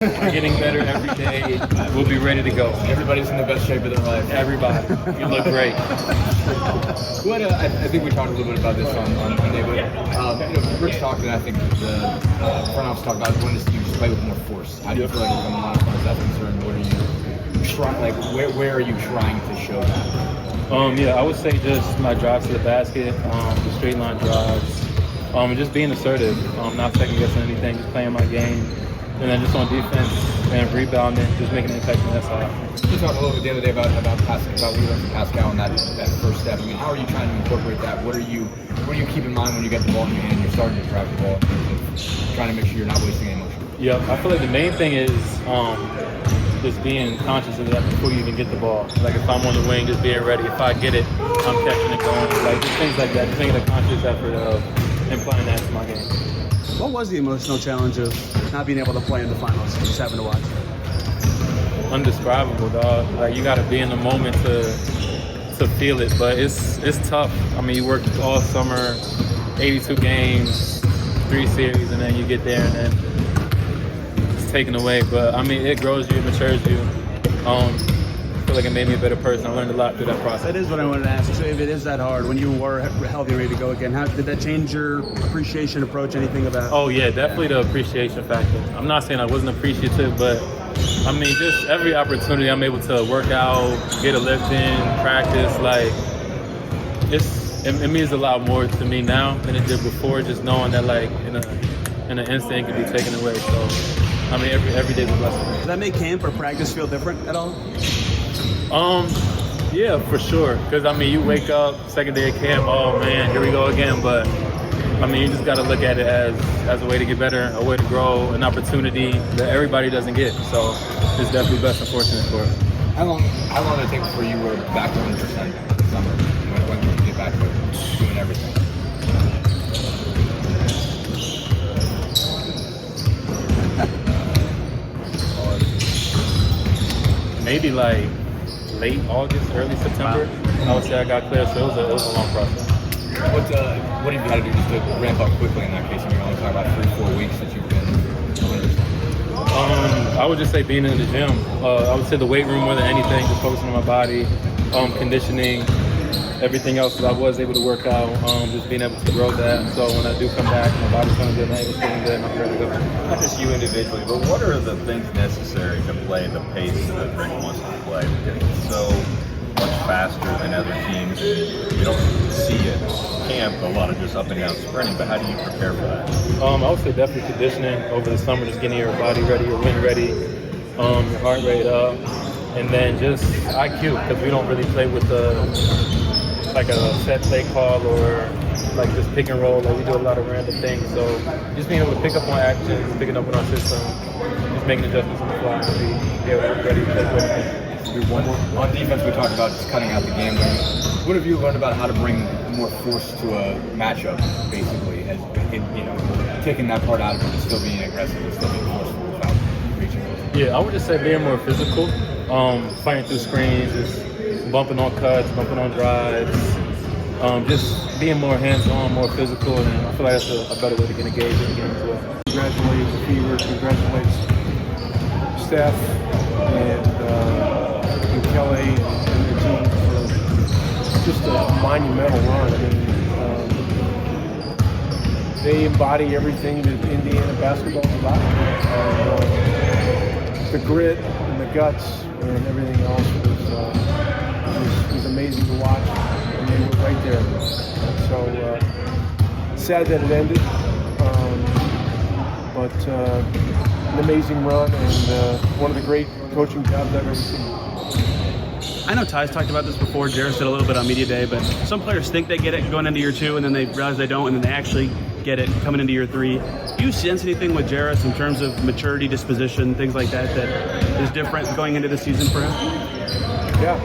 We're getting better every day. We'll be ready to go. Everybody's in the best shape of their life. Everybody. You look great. What I think we talked a little bit about this on Monday, but Rich talked, and I think the front office talked about wanting to see you just play with more force. How do you feel like you're coming on as far as that's concerned? What are you trying? Like, where are you trying to show that? Yeah, I would say just my drives to the basket, the straight line drives, and just being assertive, not second guessing anything, just playing my game. And then just on defense and rebounding, just making an impact on that side. You talked a little bit the other day about what you learned from Pascal and that first step. I mean, how are you trying to incorporate that? What do you keep in mind when you get the ball in your hand and you're starting to drive the ball in terms of trying to make sure you're not wasting any motion? Yeah, I feel like the main thing is just being conscious of that before you even get the ball. Like if I'm on the wing, just being ready. If I get it, I'm catching it going. Like just things like that. Just making a conscious effort of implying that to my game. What was the emotional challenge of not being able to play in the finals, just having to watch? Undescribable, dog. Like you got to be in the moment to feel it, but it's tough. I mean, you work all summer, 82 games, 3 series, and then you get there and then it's taken away. But I mean, it grows you, it matures you. I feel like it made me a better person. I learned a lot through that process. That is what I wanted to ask. So if it is that hard, when you were healthy, ready to go again, how did that change your appreciation, approach, anything about? Oh yeah, definitely the appreciation factor. I'm not saying I wasn't appreciative, but I mean, just every opportunity I'm able to work out, get a lift in, practice, like it means a lot more to me now than it did before. Just knowing that like in an instant it can be taken away. So I mean, every day's a blessing. Does that make camp or practice feel different at all? Yeah, for sure. Because, I mean, you wake up, second day of camp, oh, man, here we go again. But, I mean, you just got to look at it as a way to get better, a way to grow, an opportunity that everybody doesn't get. So it's definitely best and fortunate for it. How long did it take before you were back to 100% this summer? When did you get back to doing everything? Maybe like late August, early September. Wow. I would say I got clear, so it was a long process. What have you got to do just to ramp up quickly in that case? I mean, you're only talking about 3-4 weeks that you've been 100%. I would just say being in the gym. I would say the weight room more than anything, just focusing on my body, conditioning, everything else that I was able to work out, just being able to grow that. So when I do come back, my body's feeling good, my ankle's feeling good, and I'm ready to go. Not just you individually, but what are the things necessary to play the pace that Rick wants to play? It's so much faster than other teams. You don't see it camp a lot of just up and down sprinting, but how do you prepare for that? I would say definitely conditioning over the summer, just getting your body ready, your wind ready, your heart rate up, and then just IQ, because we don't really play with like a set play call or like just pick and roll. Like we do a lot of random things. So just being able to pick up on actions, picking up on our system, just making adjustments on the fly and be able to be ready to play for anything. On defense, we talked about just cutting out the game. What have you learned about how to bring more force to a matchup, basically, as taking that part out of it, but still being aggressive and still being forceful without reaching? Yeah, I would just say being more physical, fighting through screens, just bumping on cuts, bumping on drives, just being more hands-on, more physical, and I feel like that's a better way to get engaged in the game as well. Congratulates the Fever, congratulates Steph and Kelly and their team for just a monumental run. I mean, they embody everything that Indiana basketball is about. The grit and the guts and everything else was amazing to watch, and they were right there. So sad that it ended, but an amazing run and one of the great coaching jobs I've ever seen. I know Ty's talked about this before. Jarace did a little bit on Media Day, but some players think they get it going into year 2, and then they realize they don't, and then they actually get it coming into year 3. Do you sense anything with Jarace in terms of maturity, disposition, things like that, that is different going into the season for him? Yeah.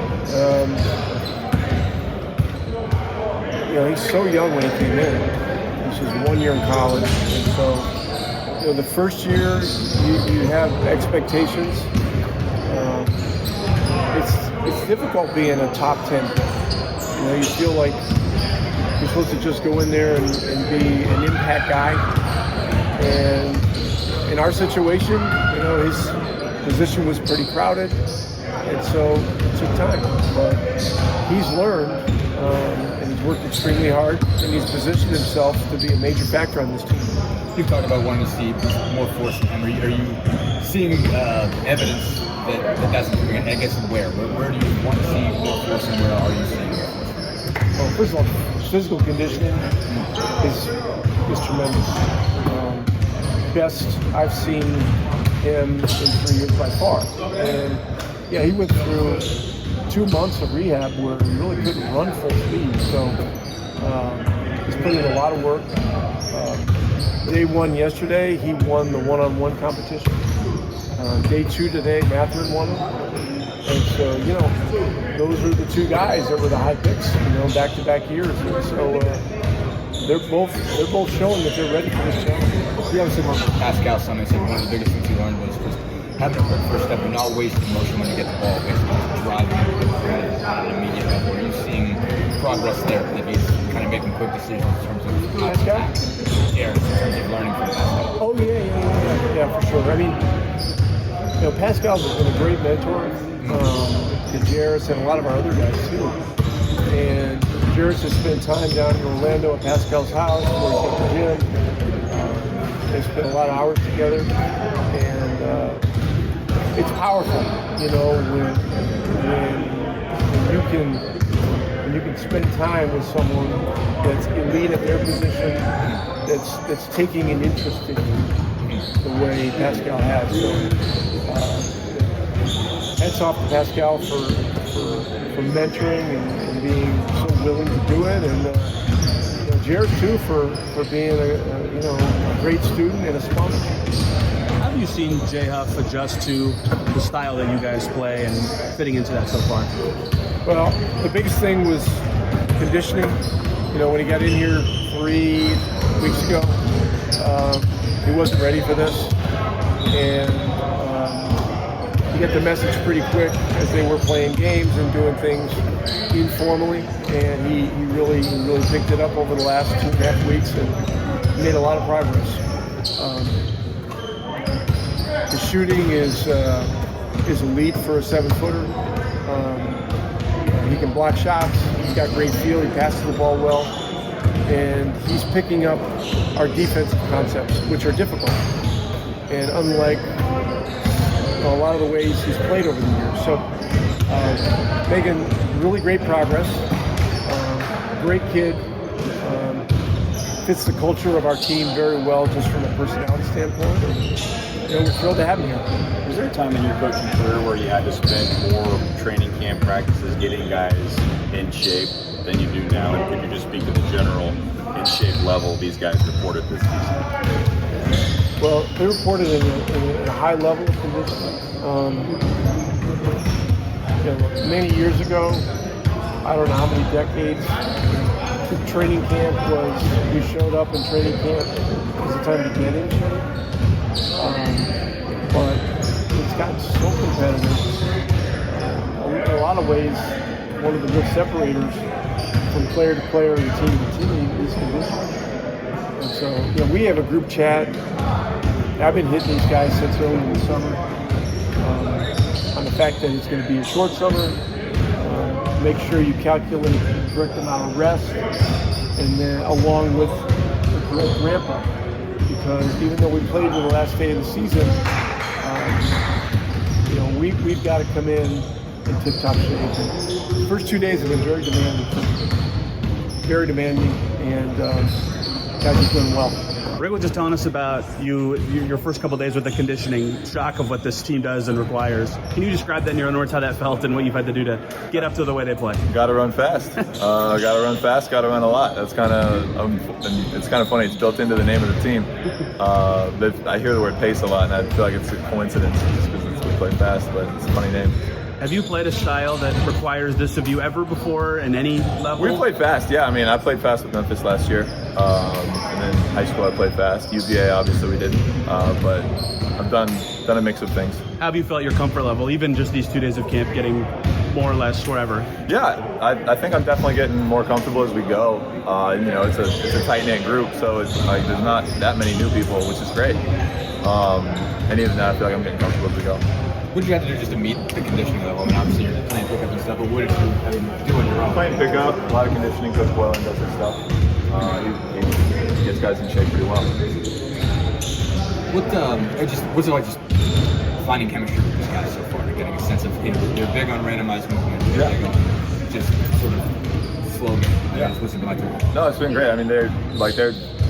He's so young when he came in. He's just 1 year in college, and so the first year you have expectations. It's difficult being a top 10 pick. You feel like you're supposed to just go in there and be an impact guy. And in our situation, his position was pretty crowded, and so it took time. But he's learned, and he's worked extremely hard, and he's positioned himself to be a major factor on this team. You've talked about wanting to see more force from him. Are you seeing evidence that that's improving? I guess where do you want to see more force, and where are you seeing more force? Well, first of all, physical conditioning is tremendous. Best I've seen him in 3 years by far. And yeah, he went through 2 months of rehab where he really couldn't run full speed. So he's put in a lot of work. Day 1 yesterday, he won the one-on-one competition. Day 2 today, Matherin won it. And so, those are the 2 guys that were the high picks, back-to-back years. And so they're both showing that they're ready for this challenge. You obviously worked with Pascal Summit, said one of the biggest things you learned was just having a quick first step and not wasting motion when you get the ball, basically driving on an immediate level. Are you seeing progress there that he's kind of making quick decisions in terms of how to act? Yeah, in terms of learning from Pascal. Oh, yeah, for sure. I mean, Pascal's been a great mentor to Jarace and a lot of our other guys, too. And Jarace has spent time down in Orlando at Pascal's house where he's at the gym. They spent a lot of hours together, and it's powerful, when you can spend time with someone that's elite at their position, that's taking an interest in you, the way Pascal has. So, hats off to Pascal for mentoring and being so willing to do it, and Jared too for being a great student and a sponsor. How have you seen Jay Huff adjust to the style that you guys play and fitting into that so far? Well, the biggest thing was conditioning. When he got in here 3 weeks ago, he wasn't ready for this, and he got the message pretty quick as they were playing games and doing things informally, and he really picked it up over the last 2.5 weeks and made a lot of progress. The shooting is elite for a 7-footer. He can block shots. He's got great feel. He passes the ball well, and he's picking up our defensive concepts, which are difficult, and unlike a lot of the ways he's played over the years. So making really great progress. Great kid. Fits the culture of our team very well just from a personality standpoint. And we're thrilled to have him here. Was there a time in your coaching career where you had to spend more training camp practices getting guys in shape than you do now? And could you just speak to the general in shape level these guys reported this season? Well, they reported in a high level of conditioning. Many years ago, I don't know how many decades, training camp was, we showed up in training camp was the time to get in shape. But it's gotten so competitive. In a lot of ways, one of the real separators from player to player and team to team is conditioning. And so, we have a group chat. I've been hitting these guys since early in the summer on the fact that it's going to be a short summer. Make sure you calculate the correct amount of rest, and then along with the correct ramp up. Because even though we played in the last day of the season, we've got to come in tip-top shape. The first 2 days have been very demanding, and guys are doing well. Rick was just telling us about your first couple days with the conditioning, shock of what this team does and requires. Can you describe that in your own words, how that felt and what you've had to do to get up to the way they play? Got to run fast. Got to run fast. Got to run a lot. That's kind of it's kind of funny. It's built into the name of the team. I hear the word pace a lot, and I feel like it's a coincidence just because we play fast, but it's a funny name. Have you played a style that requires this of you ever before in any level? We played fast, yeah. I mean, I played fast with Memphis last year. And then high school I played fast. UVA, obviously, we didn't. But I've done a mix of things. How have you felt your comfort level, even just these 2 days of camp, getting more or less wherever? Yeah, I think I'm definitely getting more comfortable as we go. You know, it's a tight-knit group, so it's like there's not that many new people, which is great. And even now, I feel like I'm getting comfortable as we go. What did you have to do just to meet the conditioning level? I mean, obviously you're playing pickup and stuff, but what did you do on your own? Playing pickup, a lot of conditioning. Coach Boylan does his stuff. He gets guys in shape pretty well. What's it like just finding chemistry with these guys so far? Getting a sense of, you know, they're big on randomized movement, they're big on just sort of slow game. Yeah. What's it been like to No, it's been great. I mean, they're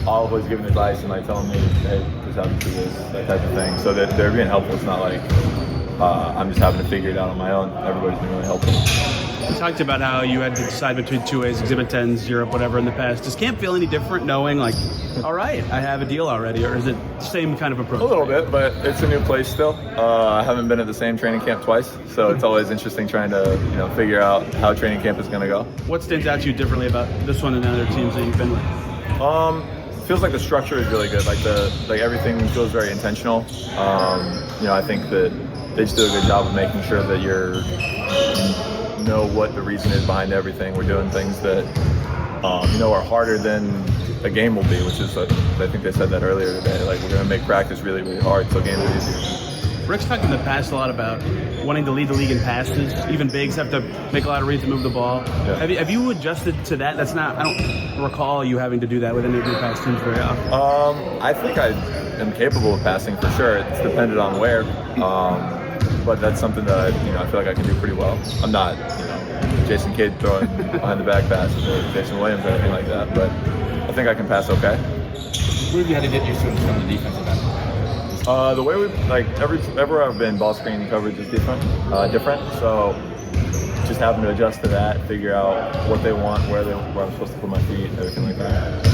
always giving advice and like telling me, hey, this happens to this, that type of thing. So they're being helpful. It's not like I'm just having to figure it out on my own. Everybody's been really helpful. You talked about how you had to decide between 2As, Exhibit 10s, Europe, whatever in the past. Does camp feel any different knowing, like, all right, I have a deal already, or is it the same kind of approach? A little bit, but it's a new place still. I haven't been at the same training camp twice, so it's always interesting trying to figure out how training camp is going to go. What stands out to you differently about this one and the other teams that you've been with? Feels like the structure is really good. Like everything feels very intentional. I think that they just do a good job of making sure that you know what the reason is behind everything. We're doing things that are harder than a game will be, which is I think they said that earlier today. Like we're going to make practice really, really hard, so games are easier. Rick's talked in the past a lot about wanting to lead the league in passes. Even bigs have to make a lot of reads to move the ball. Yeah. Have you adjusted to that? I don't recall you having to do that with any of your past teams very often. I think I am capable of passing for sure. It's dependent on where, but that's something that I feel like I can do pretty well. I'm not Jason Kidd throwing behind the back passes or Jason Williams or anything like that, but I think I can pass okay. what have you had to get used to from the defensive end? The way everywhere I've been, ball screen coverage is different. So just having to adjust to that, figure out what they want, where I'm supposed to put my feet, everything like that.